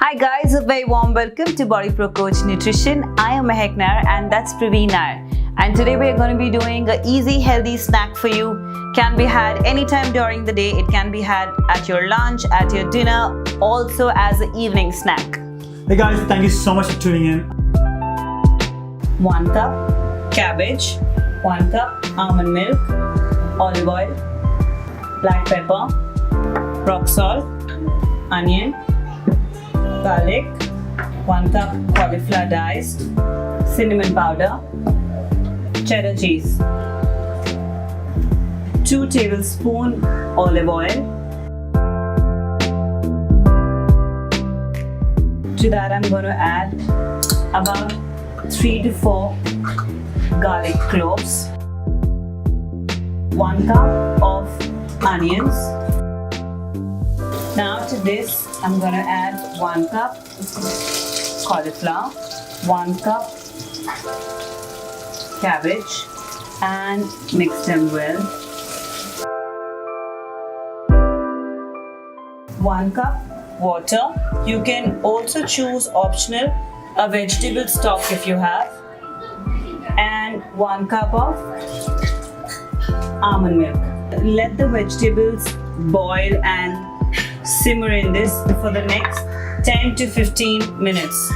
Hi guys, a very warm welcome to Bodyprocoach Nutrition. I am Mehak Nair and that's Praveen Nair. And today we are going to be doing an easy, healthy snack for you. Can be had anytime during the day. It can be had at your lunch, at your dinner, also as an evening snack. Hey guys, thank you so much for tuning in. 1 cup cabbage, 1 cup almond milk, olive oil, black pepper, rock salt, onion, garlic, 1 cup cauliflower diced, cinnamon powder, cheddar cheese, 2 tablespoons olive oil. To that I'm going to add about 3 to 4 garlic cloves, 1 cup of onions. Now to this I'm going to add 1 cup cauliflower, 1 cup cabbage and mix them well. 1 cup water. You can also choose optional a vegetable stock if you have, and 1 cup of almond milk. Let the vegetables boil and simmer in this for the next 10 to 15 minutes.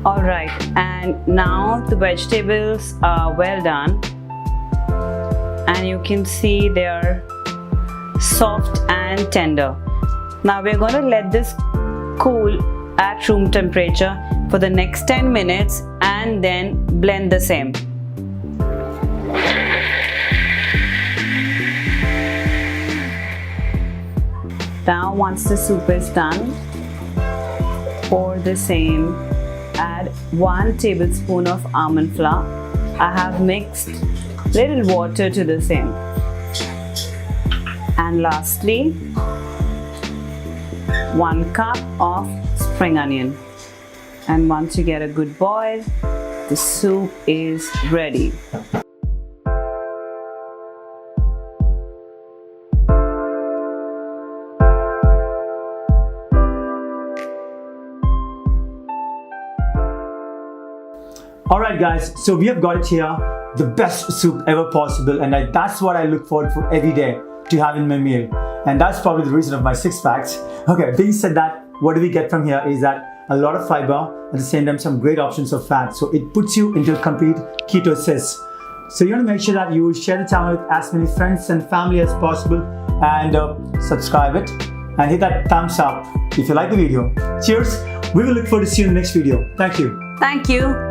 Alright, and now the vegetables are well done and you can see they are soft and tender. Now we're going to let this cool at room temperature for the next 10 minutes and then blend the same. Now once the soup is done, pour the same, add 1 tablespoon of almond flour. I have mixed little water to the same. And lastly, 1 cup of spring onion. And once you get a good boil, the soup is ready. Alright guys, so we have got it here, the best soup ever possible, and that's what I look forward for every day to have in my meal. And that's probably the reason of my 6 packs. Okay, being said that, what do we get from here is that a lot of fiber, at the same time some great options of fat. So it puts you into a complete ketosis. So you want to make sure that you share the channel with as many friends and family as possible, and subscribe it and hit that thumbs up if you like the video. Cheers! We will look forward to seeing you in the next video. Thank you. Thank you.